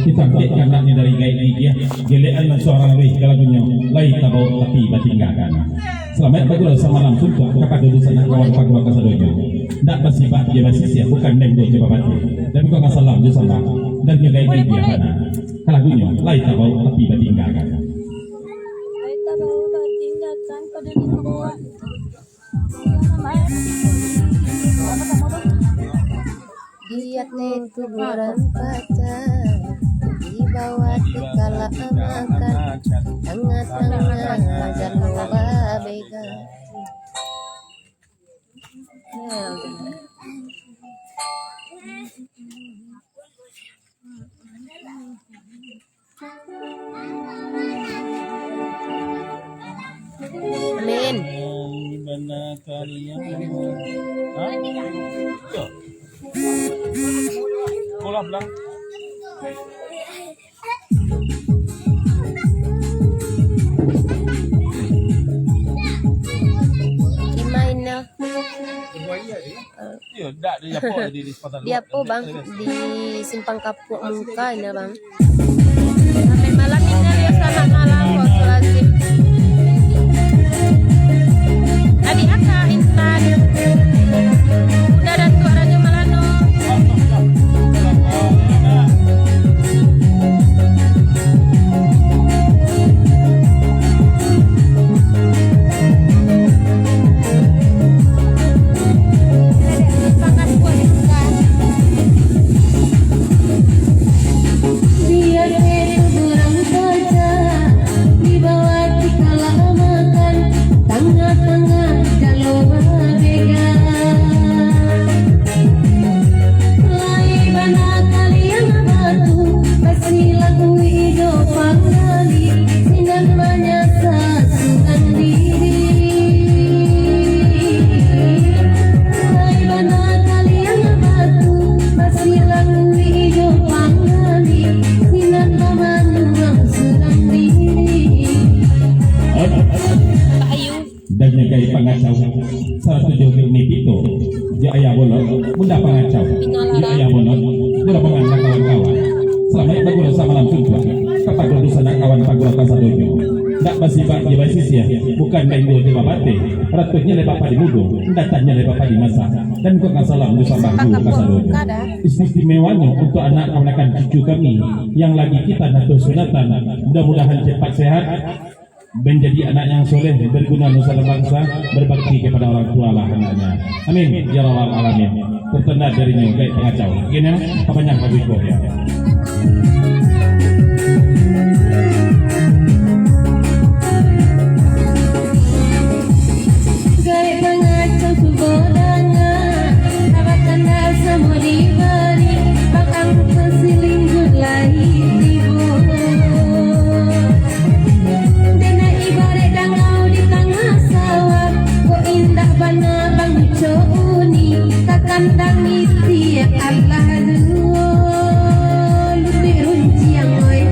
kita berikan naknya dari gaya dia gelean seorang wih kalagunya lai tabau tapi batinggakan selamat bagus sama langsung kepada dosa kawan pagwa kasadonya ndak basibah dia basisia bukan nenggo coba batu dan kau masalah dia sama dan gaya dia mana kalagunya lai tabau tapi batinggakan lai tabau batinggakan pada dibawa Giat kuburan kaca dibawa dikala amakan tengah-tengah jangan bega. Amin. Mana kalian? Bola belang. Gimana? Iya, dak di apa di sepatan. Di apa bang? Di simpang kapuk muka ini bang. Sampai malam ini ya selamat malam bos lazim. Adi aka instan. Udah ada suaranya malano. Bunda pangacau, dia ayah bonot, dia pangacau kawan-kawan. Selamat bagus sama langsung tua. Kepada dosa kawan pagura kasadojo. Ndak basibak dia basisia, bukan menggo di babate. Ratutnya lepas pada mudo, datanya lepas pada masa. Dan kau kasalah dosa bangku kasadojo. Istimewanya untuk anak keponakan cucu kami yang lagi kita nato sunatan. Mudah-mudahan cepat sehat. Menjadi anak yang soleh, berguna nusa dan bangsa, berbakti kepada orang tua lah anaknya. Amin ya rabbal alamin. Tertanda darinya kayak pengacau. Gini, kebanyakan bagus ya. Gaya pengacau subodangan, abakan dasar mau diberi, bakal terselingkuh lagi. Kandang iti Allah lebih runci yang oi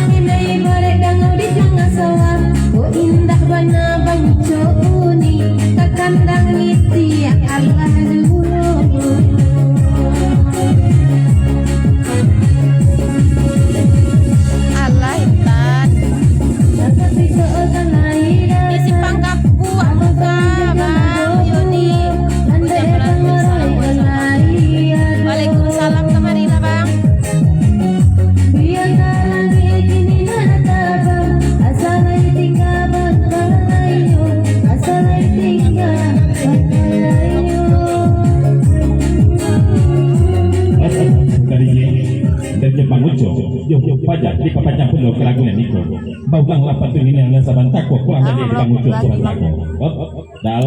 inai bare dangau di tengah sawah oh indah bana bang coni kandang iti Allah Allah itan tapi seotan lain di simpang kapu muka bang Yoni Waalaikumsalam Kamarina bang. Dari Jepang ujo, yuk pajak di papajang pun keraguan niko. Baulang lapan tu ini yang saban takwa kurang dari Jepang ujo kurang takwa. Dal.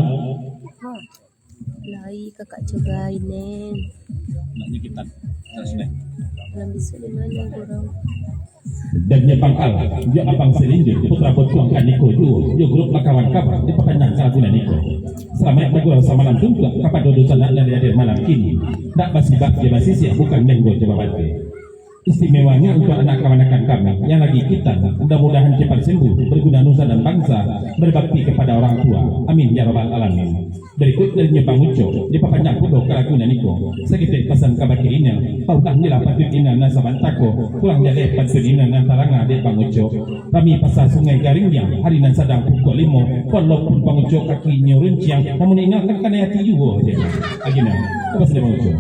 Lai kakak coba ini. Naknya kita terus deh. Belum bisa dimana kurang. Dan Jepang kalah, dia abang selindir, putra bertuang kan niko tu, dia grup kawan kabar di papajang keraguan niko. Selamat bagus sama langsung juga kapan dodo sana dari malam kini. Tak basibak dia basisia bukan nenggo coba batu. istimewanya untuk anak keponakan kami yang lagi kita, mudah-mudahan cepat sembuh, berguna nusa dan bangsa, berbakti kepada orang tua. Amin ya rabbal alamin. Berikut dari Bang Uco di papanjang pudo kalagunan niko sekitar pesan kabaki ina pautang nila patut ina na sabantako kurang jale patut ina na taranga de Bang Uco kami pasar sungai Garingnya hari nan sadang pukul 5 walaupun Bang Uco kaki nyurunciang namun ingatkan kana yati juga agina apa sedih Bang Uco.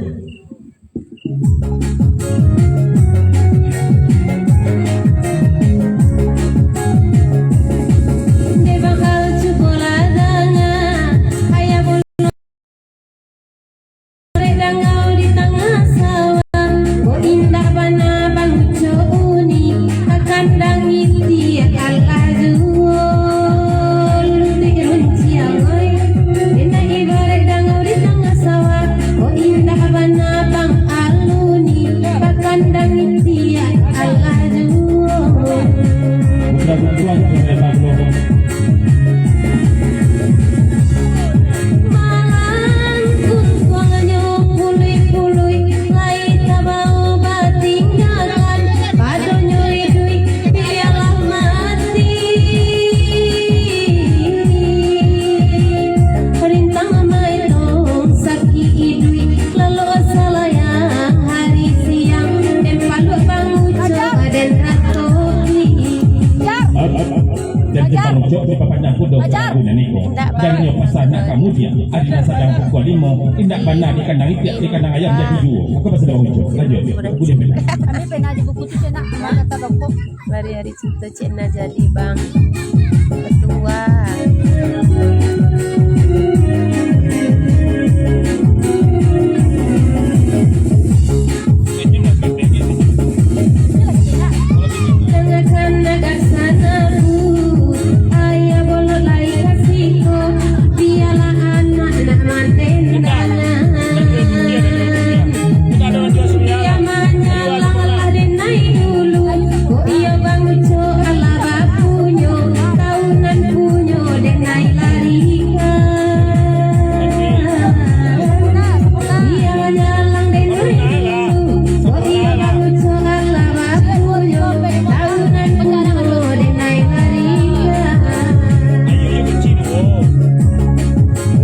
Dan yo pasana kemudian adina sadang pukul 5 indak bana di kandang itik di kandang ayam jadi juo aku pas sedang muncul lanjut boleh benar Kami pernah di buku tuh nak kata dokter. Hari-hari cipta cina jadi bang ketua. Dengarkan nagar sanaku, ayah bolot lari kasihku, biarlah anak-anak mandendangan. Dia menyalang denai dulu, oh iya Bang Uco ala bapunyo, tahunan punyo denai larikan. Dia menyalang denai dulu, oh iya Bang Uco ala bapunyo, tahunan punyo denai larikan.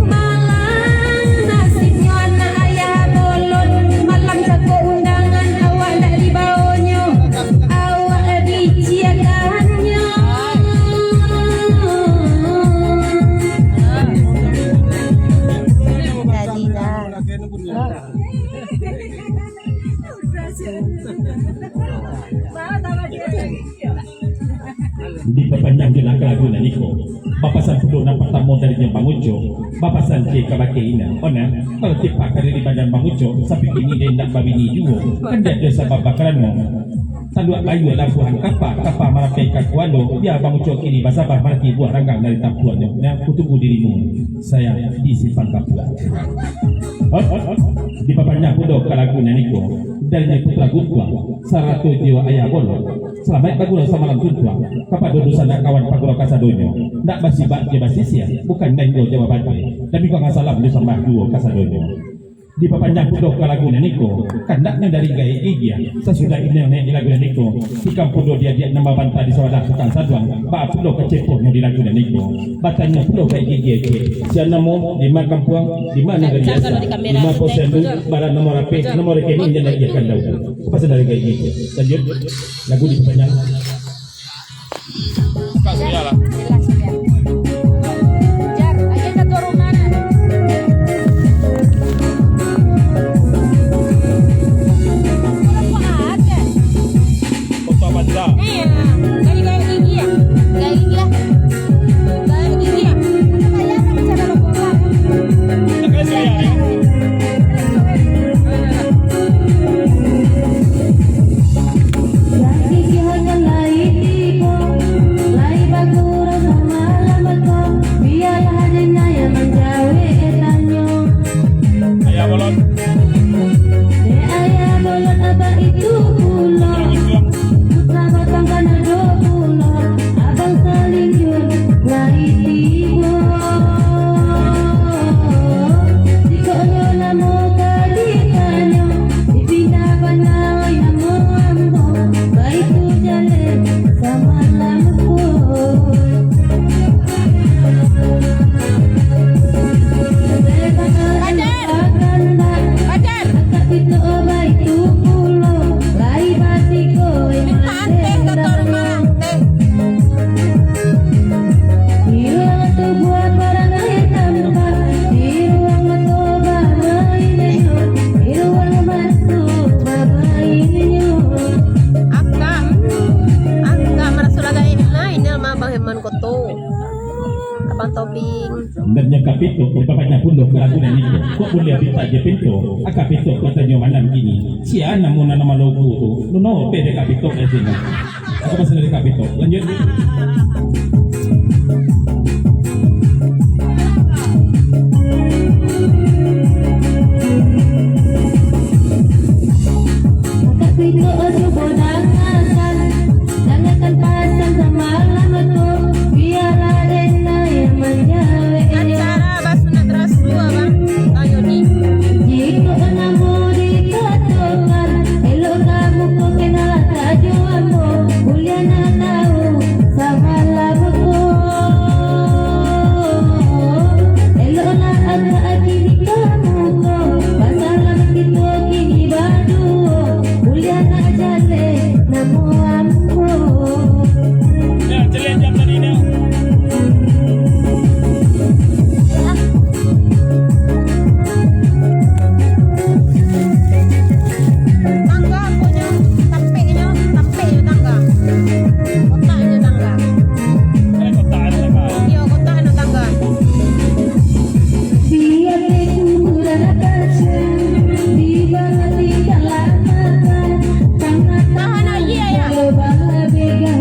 Malang nasibnya anak ayah bolot, malam jago undangan awak dak dibawonyo, awak diciakannya. Jadi dah. di perpanjang jelang kelagunan niko bapasan pudo na pertamo dari Bang Uco bapasan ke kabake ina ona kalau tipak kali di badan Bang Uco sapi ini dia ndak babini juga kan dia dosa babakaran mo tandua ayu labuhan kapa marakai kakuando dia Bang Uco kini basabah marati buah ranggang dari tampuannya na kutubu dirimu saya disimpan kapuan di papanjang pudo kalagunan niko dari putra gutwa saratu jiwa ayah bolot selamat bagula samalam tuntua kepada dosa nak kawan pagura kasadonyo nak basibak je basisia bukan nenggo jawabannya tapi kau salam dosa mahduo kasadonyo di papanjang pudo kalagunan niko kandaknya dari gaya igia sesudah ini nek di lagunan niko di kampung dia nama banta di sawadah tukang saduang ba pudo kecepohnya di lagunan niko batanya pudo kayak igia ke siapa namo di mana kampung di mana negeri asa 5% barang nomor HP nomor rekening dan lagi akan tahu pasal dari gaya igia lanjut lagu di papanjang Kasih ya lah. Jelas ya. Jar, ayo kita turun mana? Apa ada? Foto apa dah? Gaya gigi ya? Gaya gigi ya? Gaya gigi ya? Saya kan cara pulang. Kasih ya. Gigi hanya lai tibo, lai bagura kapito bapaknya pundok keragunan itu kok boleh pinta je pintu akapito katanya malam ini cia namun nama logo tu no pede kapito di sini apa pasal dari kapito lanjut Kapito ojo bodangan, jangan pasang sama lamaku, biar adena yang menjaga. Acara basuna teras dua bang. Ayo nih. Jika kamu dikatakan, elok kamu kau kenal tajuanmu, mulia nak tahu sama lamaku. Elok nak ada di kamu kau, pasal kita kini badu. Mulia nak jale namo amko. Ya, jalan jam tadi ni. Tangga punya tampeknya tangga. Kotaknya tangga. Ada kota ada apa? Iya kotaknya tangga. Biar kurang kaca di bawah tidak lama tangan Tahan aja ya. bala bega.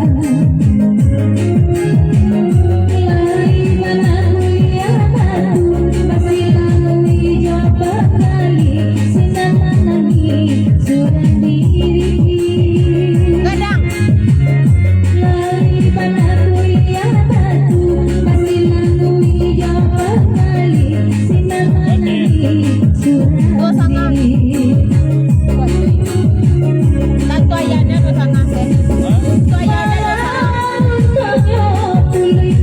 Lari mana mulia matu masih lalu jawab kali sinar nangi sudah diri. Gadang. Lari mana mulia matu masih lalu jawab kali sinar nangi sudah diri. Tanto ayahnya tu sangat sih. Tu ayahnya tu sangat. Masih nih.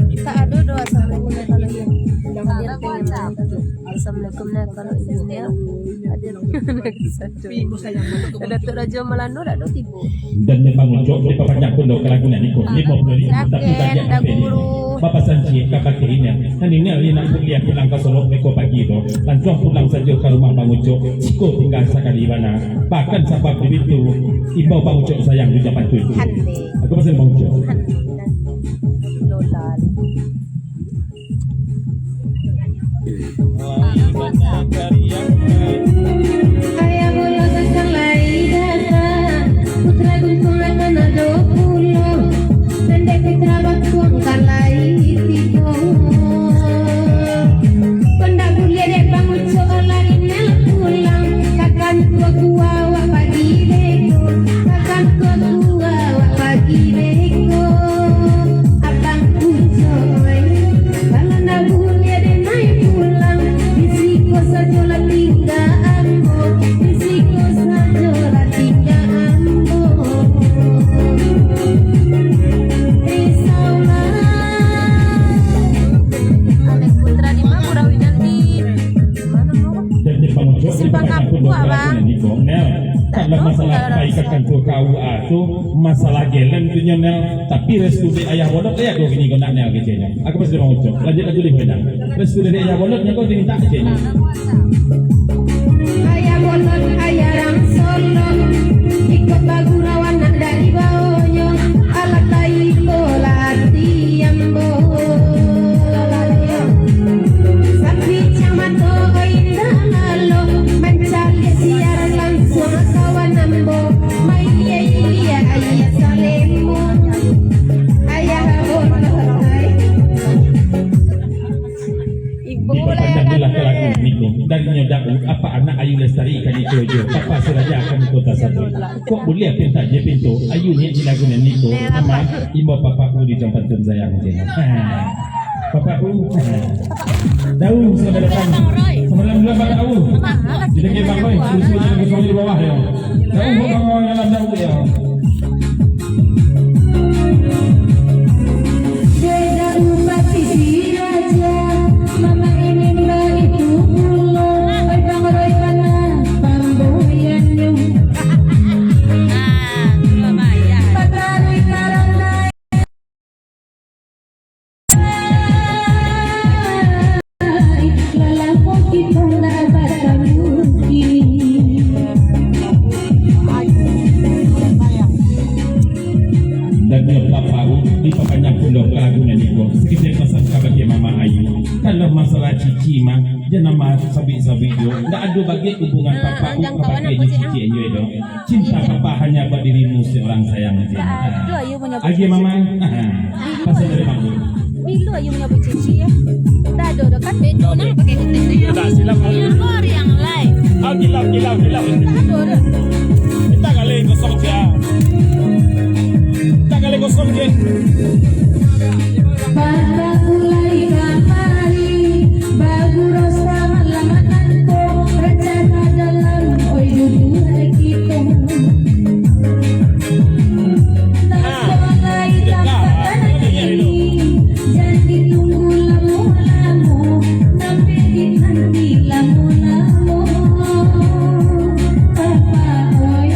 Kita adu doa assalamualaikum ya kalau iya. Assalamualaikum nah kalau ini ya. Ada tu Raja Melano ada tibu. dan memang muncul di bapaknya pundok keragunan itu 50 tapi banyak apa ini Bapak Sanci kakak ini dan ini nak kuliah pulang ke Solo Meko pagi itu langsung pulang saja ke rumah Bang Ucok Ciko tinggal sekali mana bahkan sampai begitu ibu Bang Ucok sayang di japan itu aku pasal Bang Ucok Lola. Lagi banyak dari yang lain. Ayah bola tentang lari datang, putra gunung akan ada pulau, pendek putra batuang kan lari tiga. Pendak kuliah dek bangun soalan ini pulang, kakan tua tua wak pagi beko, kakan tua tua wak pagi beko, abang kucoy, kalau nak kuliah dek naik pulang, risiko saja lah tinggal ambo, risiko saja lah tinggal ambo. Risaulah. Alek putra di mana Murawi nanti? Mana mau? dan di Bang Ucok di bapaknya pundok keragunan itu kalau masalah baik akan tu kau tu masalah gelen tu nyonel tapi restu di ayah bolot ya kau gini kau nak nel kecilnya aku pasti Bang Ucok lanjut lagi di mana restu dari ayah bolotnya kau diminta kecilnya Ayah bolot, ayah rang solo, ikut bagurawan nak dari bawahnya, alat lain bolati ambo. Sapi camato indah lalu, mencari siar Jo, papa siraja akan kota satu. Kok boleh pinta je pintu, ayunya di lagu niko, sama ibu papaku di tempat sayang je. Papaku, daun selamat datang. Selamat datang daun. Jadi kita bang boy, susu jangan kosong di bawah ya. Daun bang dalam daun ya. Beda umat sisi raja, mama ini mbak itu ulo, oi bang roy kana pamboyan yung Lumayan. pataroy karang naik. Lalako kita na batang mungkin. Dan dia papaku di papanya pondok lagu niko. Sekitar pesan kabagi mama Ayu. Kalau masalah cici mah, jangan nama sabi-sabi yo. Nggak ada bagi hubungan papaku kabagi cici enyo itu. Cinta papa hanya buat dirimu seorang sayang aja. Aduh, ayo menyebut Agi mama, pasal dari bangku. Bilu ayo menyebut cici ya. Tak ada kan bedo nak pakai ketek dia. Tak silap aku. Yang kor yang lain. Ah, gila. Tak ada. Tak kali kosong je. Tak kali kosong je. Pada mulai kamari, bagu rasa malamatan ko, rencana dalam oi duduk kita. Mulai tampatan ini, jadi tunggu lamu-lamu, sampai di nanti lamu-lamu. Papa oi,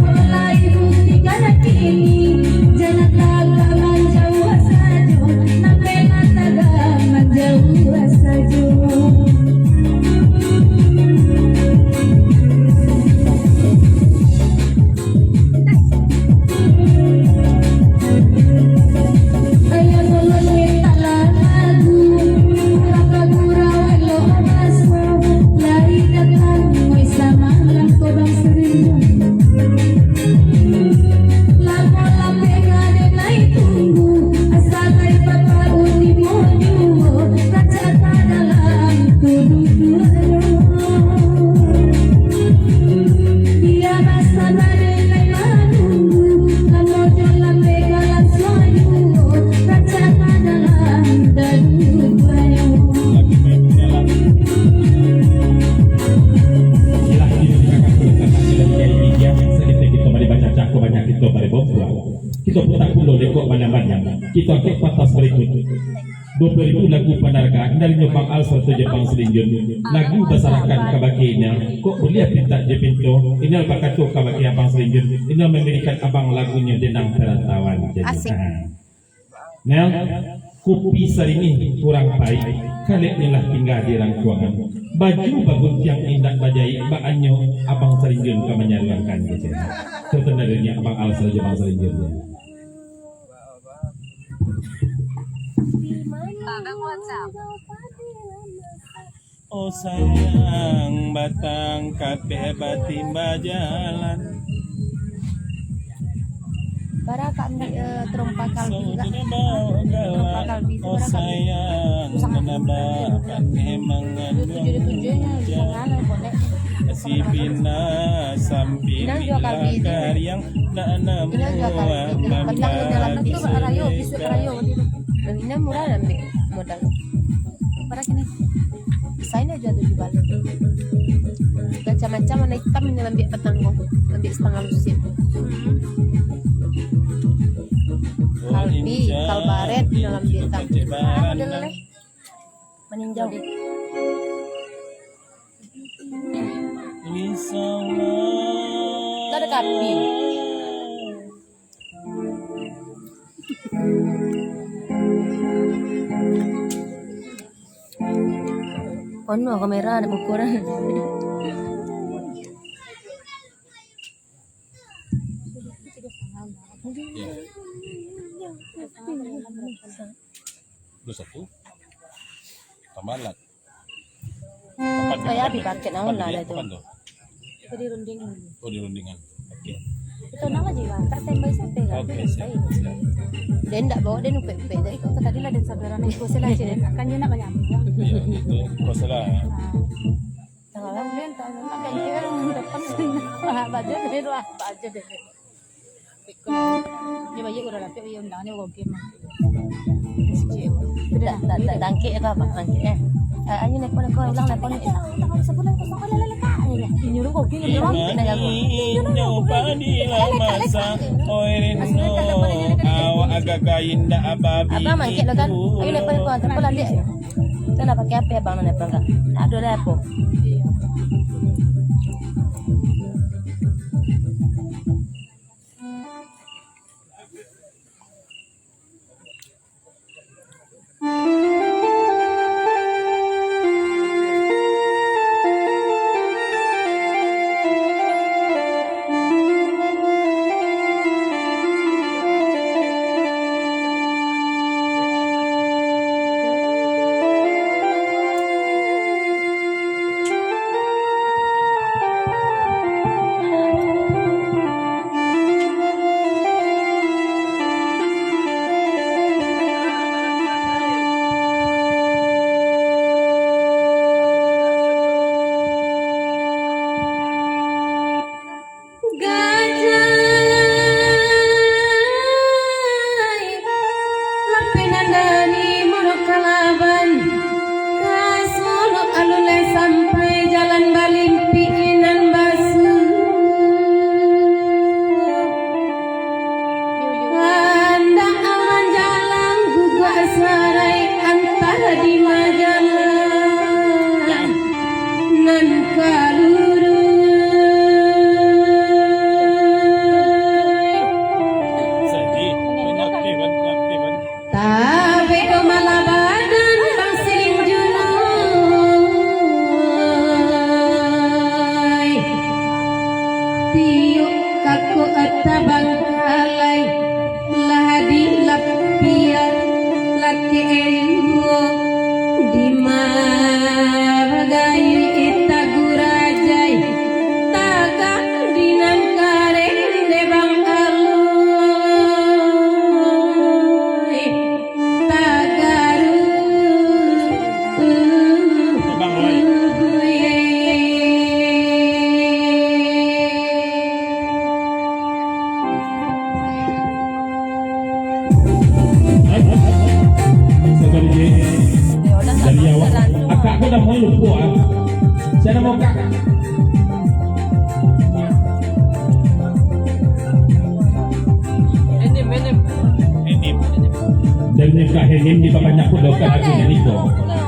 mulai buktikan ini, jangan kagaman jauh saja, sampai kagaman jauh saja. Ayah tolong minta lagu, pura-pura walau rasa, lari datang, oi sama lampu bang sering. Lampu lampe ngade naik tunggu, asal naik papa uti mojo, kaca dalam kudu dia masa nade naik manunggu, lamojo lampe galan soyu, kaca dalam dadu bayo. Lagi main punya lagi. Silah ini kakak kulitkan hasil dari media. Sedikit kita mari baca cakap banyak kita mari bawa. Kita putar pulau dekok banyak-banyak. Kita ke patas berikut. 20.000 lagu panarga dari Jepang Al serta Jepang Selinjun. Lagu basarakan kabakinya. Kok boleh pinta je pintu. Ini bakatu kabaki abang Selinjun. Ini memberikan abang lagunya Denang Perantauan. Asik. Nel, kopi sari ini kurang baik. Kalian inilah tinggal di rangkuangan. Baju bagus yang indah bajai. Baanyo abang Selinjun ke menyaruangkan. Tertentunya abang Al serta Jepang Selinjun. Abang WhatsApp. Oh sayang, batang kape batimba jalan. Bara kak terumpa kalbi juga. Sudah mau Terumpa galak. kalbi itu Oh bara kak. sayang, kenapa memang Tujuh-tujuhnya jangan boleh. si bina sambil Inang juga kalbi itu. yang nak nemu Inang juga kalbi. Petang di dalam itu karayo, bisu karayo. Dan ini murah dan modal. Bara kini. Desainnya aja tuh balik. Macam-macam warna hitam ini ambil petang kok. Ambil setengah lusin. Kalbi, kalbaret dalam hitam. Ah, model leh. Meninjau. Gak ada kalbi. Oh no, kamera ada ukuran. satu tambahan Kaya dipakai naon lah ada tuh. tuh? Itu di rundingan. Oh di rundingan. Oke. Itu nama juga, tak tembak sampai kan. Oke, siap. Siap. Dan tak bawa dia nupe dari kau tadi lah dan saudara naik kursi lah jadi kan dia nak banyak. Iya, itu proses lah. Tengah lah, dia tak mengkir depan baju deh lah baju deh. Dia baju udah dapat dia undangnya kok game. Tidak dangke apa dangke ayo nelpon ulang nelpon tak sebulan kosong leleka nyuruh kok game doang pindah aku. Abang mangkit lo kan, ayo nelpon telepon nanti. Saya nak pakai apa abang nelpon kan? Ada apa? Saya mau kak. Dan nikah henim di banyak kudokan aku niko.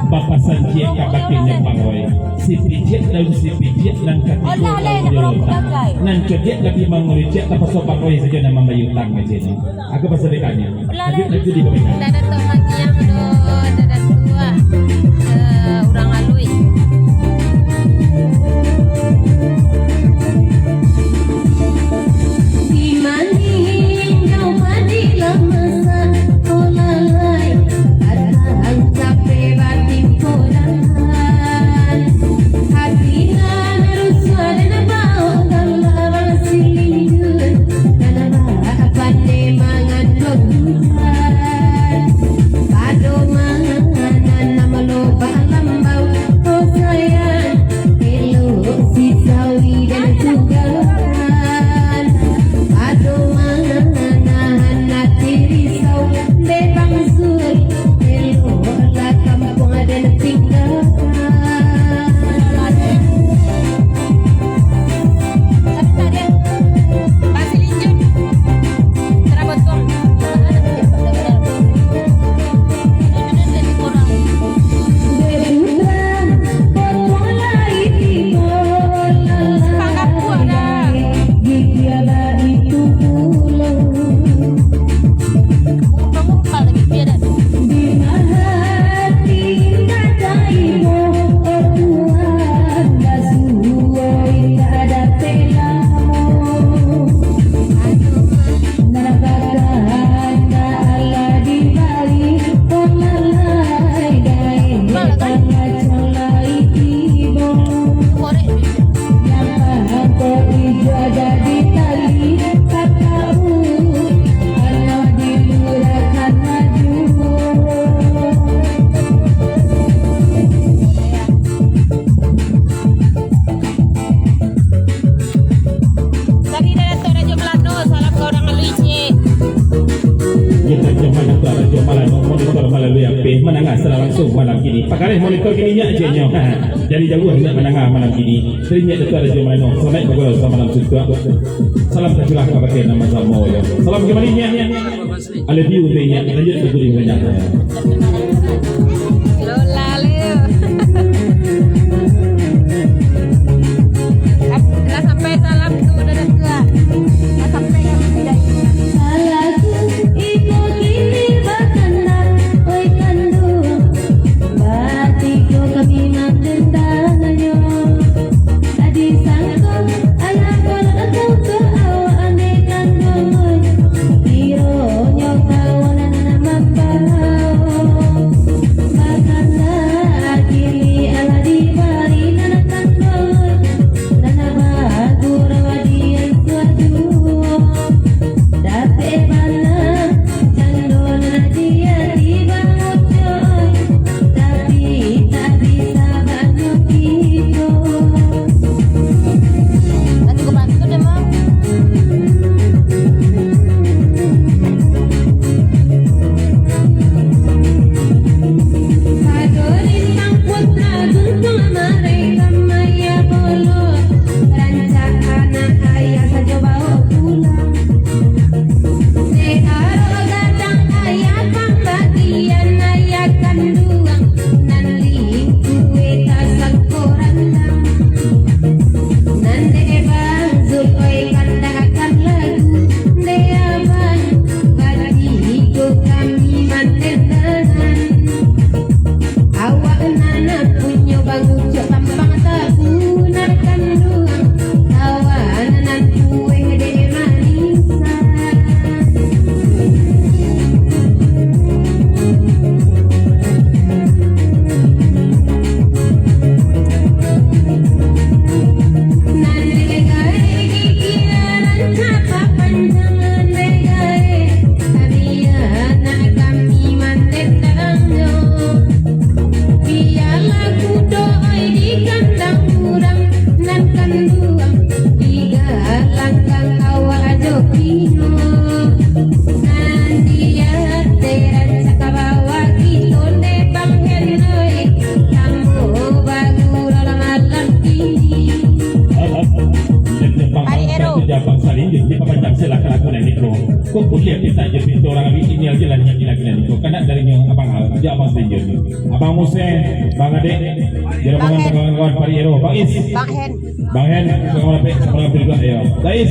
Bapak sanjie kabakinya pangoy. Si pijit dan si pijit dan katigo nan codiet lagi manguricet apa so pangoy saja nama bayutang aja ni. Aku pasal dekanya. Lagi di bawah. Ada teman yang ada tua orang alui. Nama lo secara langsung malam ini. Pak Kareh monitor gini aja nyo. Jadi jauh hendak menengah malam ini. Terinya itu ada jom lain. Selamat bergurau sama malam juga. Salam tercurah kepada nama Samoyo. Salam kembalinya. Ada view nya lanjut ke guring banyak. Lola Leo. Sudah sampai salam tuh udah tua. Sudah sampai yang tidak salahku iko kini bakanda oi kandu batiko kami mandendanyo tadi sangko ayah kalau ke awa ane kandu iro nyokawanan nama pao bakanda kini ala di bari nana kandu nana bagura wadian suajuo dapet bala candol dia tiba ngocoy tapi tak bisa banyak itu nanti gue bantu deh mam kadorin mang putra guntung mereka maya bolot rancak anak ayah saja bawa pulang searo gadang ayah pang bagian ayah kandungan nanti kue tasang korandang nande bang zul oi kandang akan lagu de abang bagi kami mantenan awak nana punya bang ucap tampang tabunan kandungan kawanan kue de manisa nande gae gigiran capa panjangan de gae kalian kami mantetanyo biarlah kudo oi di kandang kurang nan kanduang tiga langkang awak jokino nanti ya teran cakabawa kilo de bang henoi kamu bagura malam ini Hari Ero. Jabang salin di papanjang silakan aku nanti kro. Kok kuliah kita je pintu orang abi ini aja lah lagi nanti kro. Karena dari yang abang hal aja abang sendiri. Abang Muse, Bang Ade, jalangan kawan-kawan Hari Ero, Bang Is, Bang Hen, sama Bang berdua ya. Guys,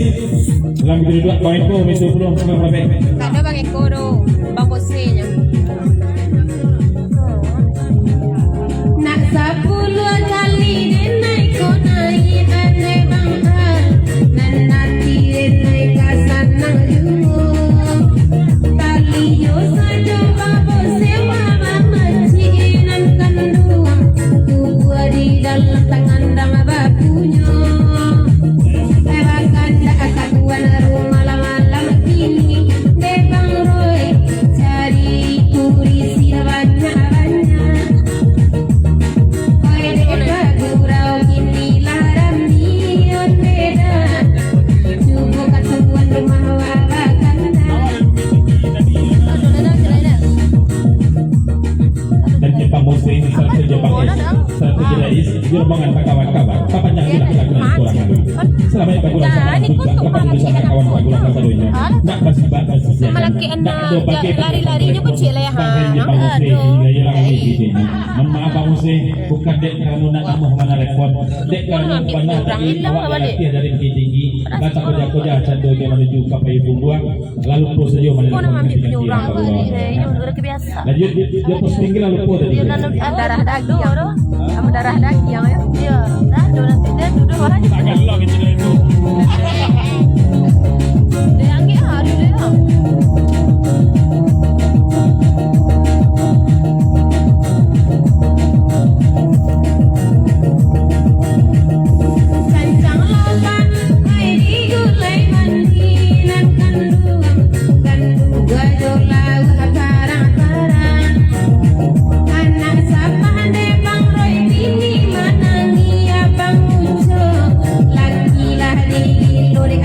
salam berdua Bang Eko, minta pulang sama Bang Eko. ada bang Eko do bang Jose nya nak 10 kali denai ko naik ane bang nan nanti denai kasan nang jungo taliyo saja babo sewa mama cinan kanduang tua di dalam tangan dang bapunya bahkan dak kaduan rumah malam kini de bang Roy cari kurisi banyak-banyak oi de bagurau kini laram nion beda cukup katuan rumah wakanda Dan Jepang Muse, serta Jepang Es, serta Jedais, Jerbangan kawan-kawan, papanjang silakan kurang kami. Selamat bergurau sama juga kapan bersama kawan bergurau kasadonya. Nak bersibak bersisian. Malaki anak lari-larinya kecil ya ha. Jepang Muse, gaya orang ini di sini. Maaf Bang Muse, bukan dek kamu nak kamu mana rekod. Dek kamu mana tadi awak lelaki dari Bukit Tinggi. Kata koja-koja cando dia menuju ke Payung Buah. Lalu pos saja mana Udah kebiasa. Lanjut dia pos tinggi lalu pos tadi. Darah daging sama darah daging ya. Iya, dah nanti dia duduk orang. Agak lo gitu itu. Dia angin hari dia. Cancang loban, hai di gulai mandi nan kandungan gajola parang-parang anak sapa de bang Roy ini manangi abang ujo lagi lah di lori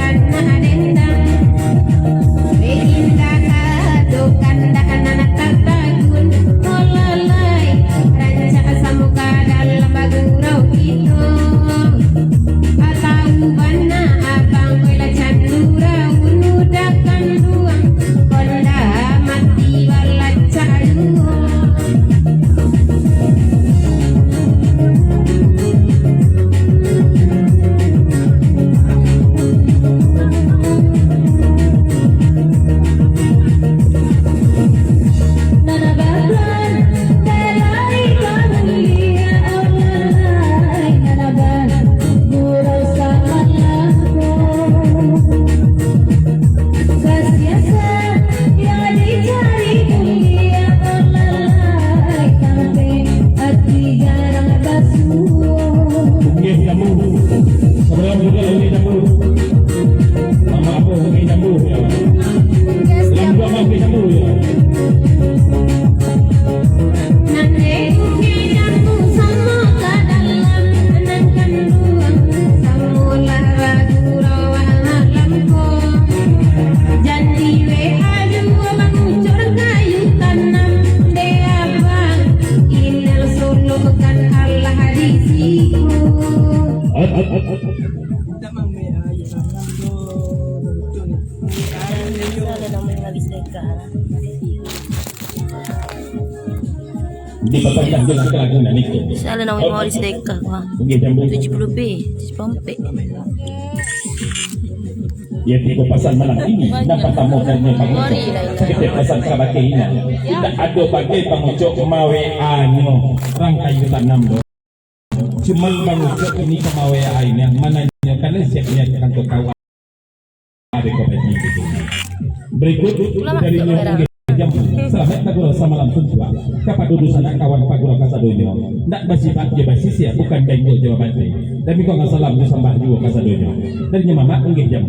Sana naman yung mag-slide ka. Di papanjang dengan kelagunan itu. Sana naman yung mag-slide ka. Mungkin jambu. 70B, 70 Ya tiga pasal malam ini dapat tamukannya pangucok sekitar pasal kabakina tidak ada bagai pangucok mawe anu rangkai tanam do cuma pangucok ini mawe ain yang mana karena siapnya kantor kawan ada kompetisi berikut dari yang selamat pagura sama malam tuntua kapan duduk sana kawan pagura kasadonyo ndak basifat je basis ya bukan bengko jawaban tapi kok nggak salam ju sambah juga kasadonyo dari mama nggih jam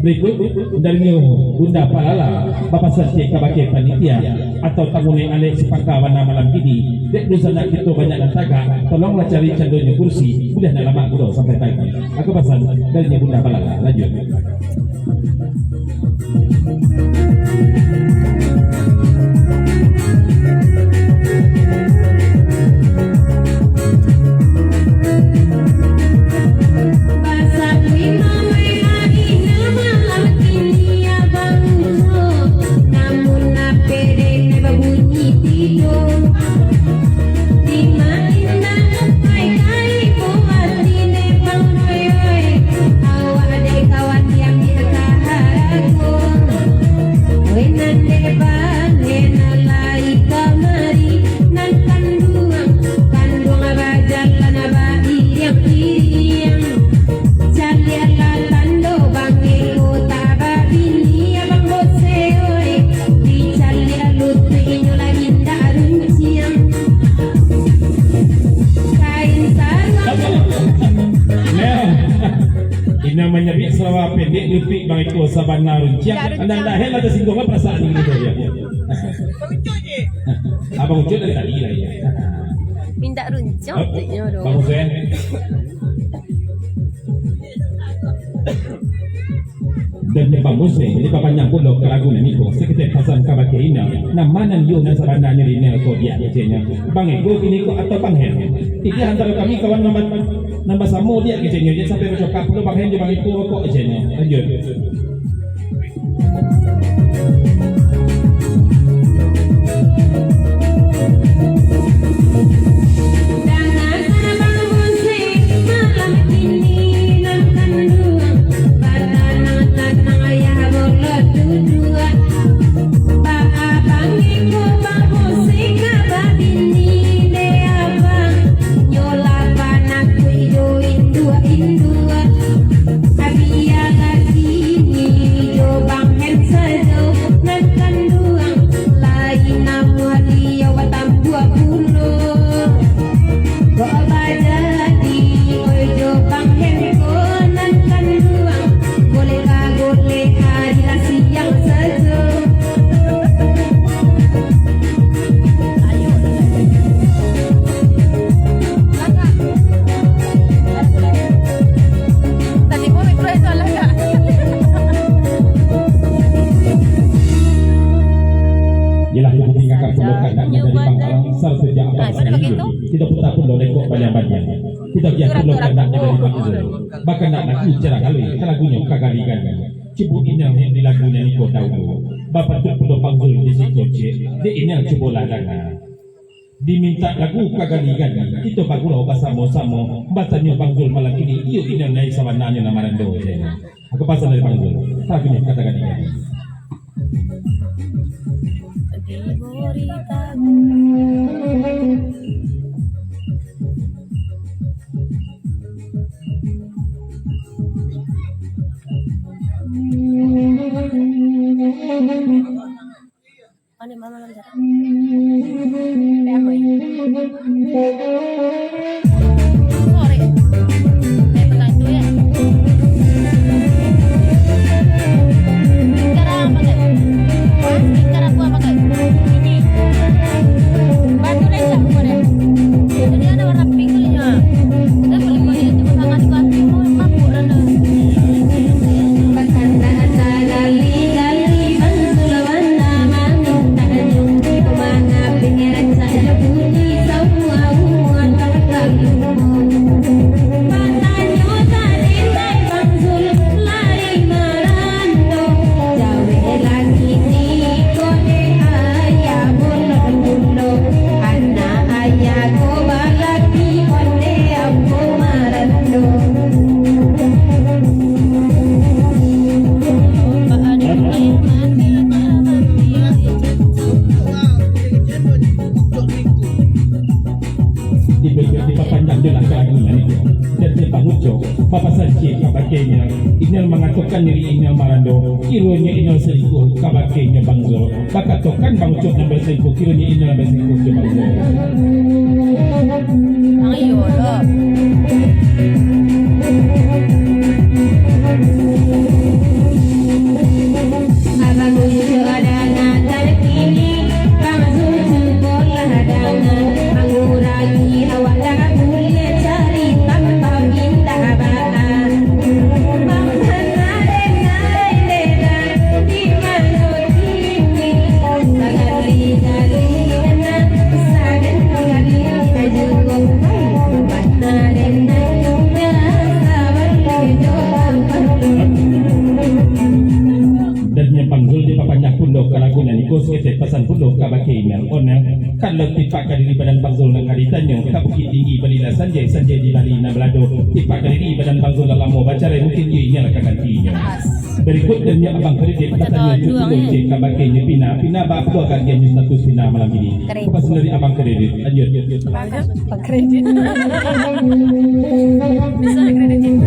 berikut dari Bunda Palala Bapak Serti kabake panitia atau tamune ale sepakawan malam ini dek dusana kita banyak nantaga tolonglah cari candonyo kursi udah nak lama bro sampai pagi aku pesan dari Bunda Palala lanjut. Namanya bi selawa pendek lupik bang itu sabana runciak anda dah hela tersinggung apa perasaan ini tu ya abang ucut dari tadi lah ya minta runcak tu nyodo bang Hussein dan Bang Hussein jadi papan nyambut lo keragunan itu sekitar pasal kabake ina namanan yo na sabana ni rene ko dia jenya bang ego ini ko atau bang hen iki antara kami kawan nambah samu dia kecenya dia sampai bercakap perlu bang hen bang itu kok kecenya lanjut. Kita putar pun boleh kok banyak-banyak. Kita biar pun kendaknya dari Bangzul. Bahkan nak lagu cerah kali, lagunya kagaligan. Cipu inang yang di lagunya ni kau tahu. Bapak tu pun Bangzul di situ cek. Dia inang cipu ladana. Diminta lagu kagaligan. Kita bagulah bersama-sama. Batanya Bangzul malam ini. Iyo inang naik sawananya nama rando. Aku pasal dari Bangzul. Lagunya kagaligan. Ano mama lang dyan? Sorry. Ay, pagkain to yan. Kara pakai. Kara po pakai. Ini. Batu lang siya po rin. Jadi ada warna pink niya. Saya boleh kau ya, cuma sangat kuat mo mapuran na. Kemana tokan diri inya marando kironya inya selingkuh kabakenya Bang Zul baka tokan Bang Ucup na berselingkuh kironya inya na berselingkuh ke Bang Zul. Ang iyo lah. Abang Ucup adangan terkini, Bang Zul sekolah adangan, mengurangi awak dah boleh cari tanpa minta abang. Bang Hanaren naik di mana kini, sangat kali enak, sangat kali ajuang. Bang Hanaren naik sabar hidup. Dadnya Bang Zul di papanyak pundok kalagunan ikut sekete pesan pundok kabake email onel kalau tipak kadiri badan Bang Zul nak kaditanyo ka Bukit Tinggi balila sanjay di Bali na belado tipak kadiri badan Bang Zul dalam mau baca mungkin dia nya nak gantinya. Berikut dan abang kredit katanya itu je kabake pina ba apa akan dia status pina malam ini. Apa sendiri abang kredit lanjut. Kredit. Bisa kredit.